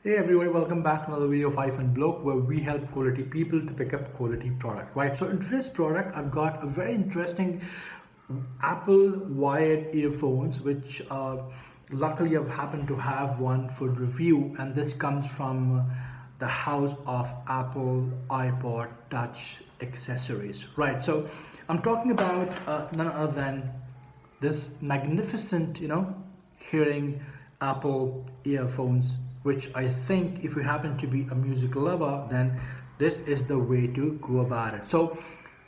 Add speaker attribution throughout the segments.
Speaker 1: Hey everybody, welcome back to another video of Iphone Bloke where we help quality people to pick up quality product, right? So in today's product, I've got a very interesting Apple wired earphones, which luckily I've happened to have one for review, and this comes from the house of Apple iPod Touch accessories, right? So I'm talking about none other than this magnificent, hearing Apple earphones, which I think if you happen to be a music lover, then this is the way to go about it. So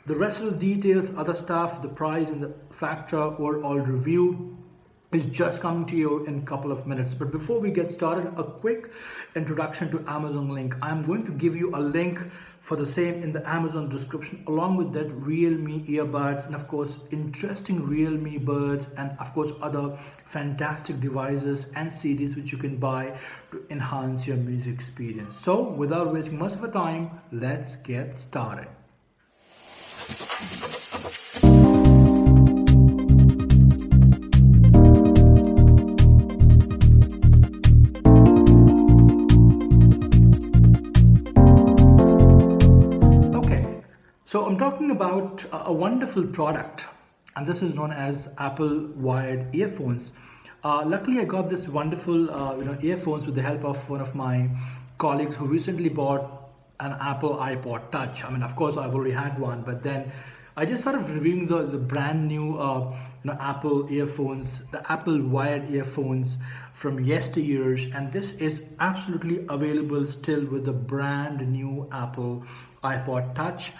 Speaker 1: the rest of the details, other stuff, the price and the factor overall review is just coming to you in a couple of minutes. But before we get started, a quick introduction to Amazon link. I'm going to give you a link for the same in the Amazon description, along with that Realme earbuds and of course interesting Realme buds and of course other fantastic devices and CDs which you can buy to enhance your music experience. So without wasting much of our time, let's get started. So I'm talking about a wonderful product, and this is known as Apple wired earphones. Luckily, I got this wonderful earphones with the help of one of my colleagues who recently bought an Apple iPod Touch. I mean, of course, I've already had one, but then I just started reviewing the brand new Apple earphones, the Apple wired earphones from yesteryears, and this is absolutely available still with the brand new Apple iPod Touch.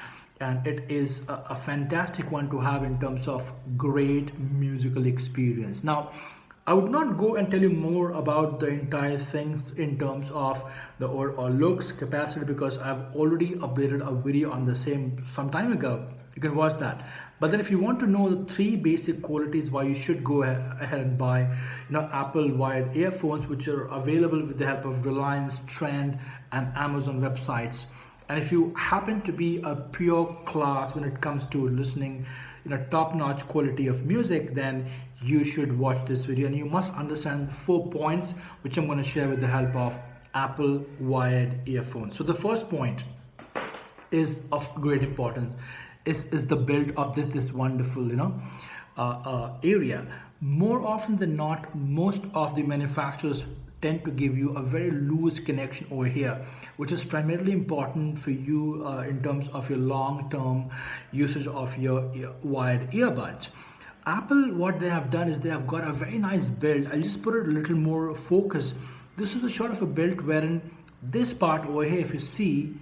Speaker 1: And it is a fantastic one to have in terms of great musical experience. Now, I would not go and tell you more about the entire things in terms of the overall looks, capacity, because I've already uploaded a video on the same some time ago. You can watch that. But then if you want to know the three basic qualities why you should go ahead and buy Apple wired earphones, which are available with the help of Reliance, Trend and Amazon websites. And if you happen to be a pure class when it comes to listening top-notch quality of music, then you should watch this video, and you must understand the 4 points which I'm going to share with the help of Apple wired earphones. So the first point is of great importance is the build of this wonderful area. More often than not, most of the manufacturers tend to give you a very loose connection over here, which is primarily important for you in terms of your long-term usage of your wired earbuds. Apple, what they have done is they have got a very nice build. I'll just put it a little more focus. This is a sort of a build wherein this part over here, if you see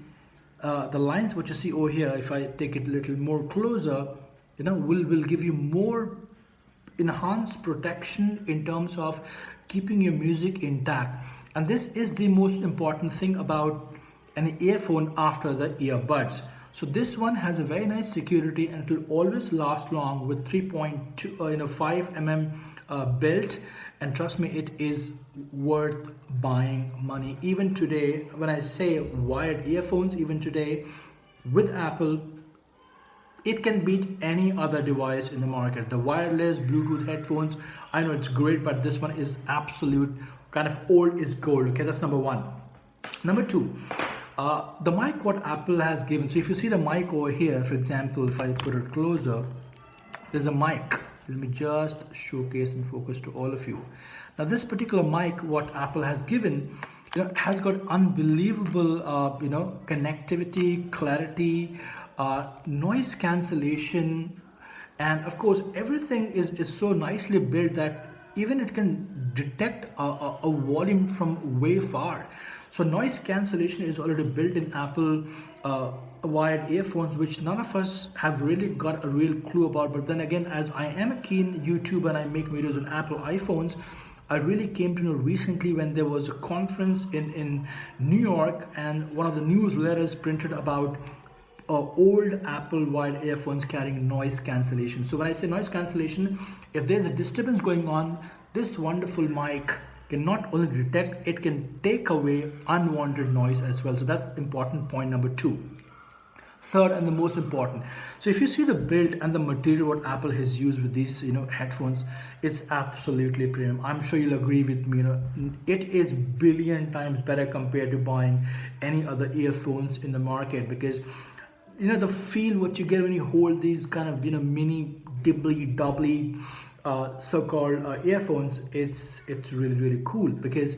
Speaker 1: the lines what you see over here, if I take it a little more closer, will give you more enhanced protection in terms of keeping your music intact. And this is the most important thing about an earphone after the earbuds. So this one has a very nice security and it will always last long with 3.5 mm built, and trust me, it is worth buying money. Even today, when I say wired earphones, even today with Apple, it can beat any other device in the market. The wireless Bluetooth headphones, I know it's great, but this one is absolute kind of old is gold. Okay, that's number one. Number two, the mic what Apple has given. So if you see the mic over here, for example, if I put it closer, there's a mic. Let me just showcase and focus to all of you. Now this particular mic what Apple has given, has got unbelievable connectivity, clarity, noise cancellation, and of course everything is so nicely built that even it can detect a volume from way far. So noise cancellation is already built in Apple wired earphones, which none of us have really got a real clue about. But then again, as I am a keen YouTuber and I make videos on Apple iPhones, I really came to know recently when there was a conference in New York, and one of the newsletters printed about old Apple wired earphones carrying noise cancellation. So when I say noise cancellation, if there's a disturbance going on, this wonderful mic can not only detect, it can take away unwanted noise as well. So that's important point number two. Third and the most important, so if you see the build and the material what Apple has used with these headphones, it's absolutely premium. I'm sure you'll agree with me. It is billion times better compared to buying any other earphones in the market, because the feel what you get when you hold these kind of mini dibbly doubly so-called earphones, it's really really cool, because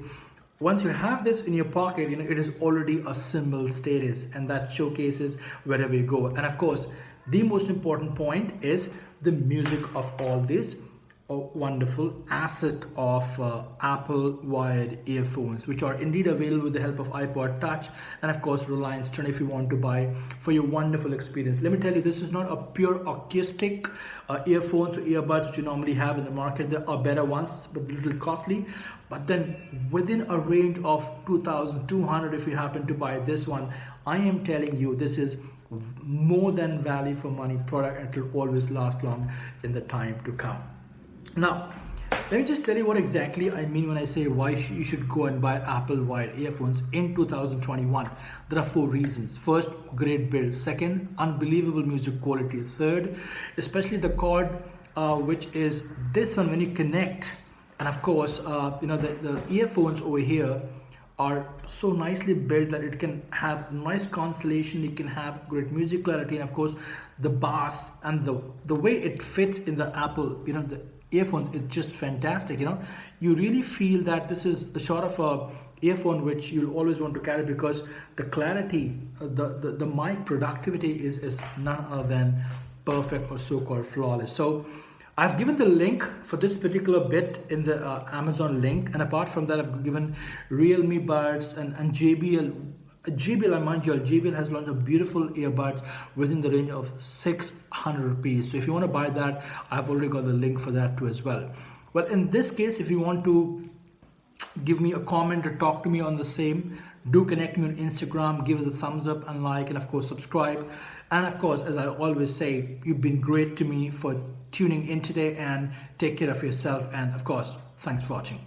Speaker 1: once you have this in your pocket, it is already a symbol status, and that showcases wherever you go. And of course, the most important point is the music of all this wonderful asset of Apple wired earphones, which are indeed available with the help of iPod Touch and of course Reliance Trend if you want to buy for your wonderful experience. Let me tell you, this is not a pure acoustic earphones or earbuds which you normally have in the market. There are better ones, but a little costly. But then within a range of 2,200, if you happen to buy this one, I am telling you, this is more than value for money product, and it will always last long in the time to come. Now, let me just tell you what exactly I mean when I say why you should go and buy Apple wired earphones in 2021. There are 4 reasons. First, great build. Second, unbelievable music quality. Third, especially the cord, which is this one when you connect. And of course, the earphones over here are so nicely built that it can have noise cancellation, it can have great music clarity, and of course the bass and the way it fits in the Apple the earphones is just fantastic. You really feel that this is the sort of a earphone which you'll always want to carry, because the clarity, the mic productivity is none other than perfect or so-called flawless. So I've given the link for this particular bit in the Amazon link, and apart from that, I've given Realme Buds and JBL. JBL, I mind you, JBL has launched a beautiful earbuds within the range of 600 rupees. So if you want to buy that, I've already got the link for that too as well. Well, in this case, if you want to give me a comment or talk to me on the same, do connect me on Instagram, give us a thumbs up and like, and of course subscribe. And of course, as I always say, you've been great to me for tuning in today, and take care of yourself, and of course, thanks for watching.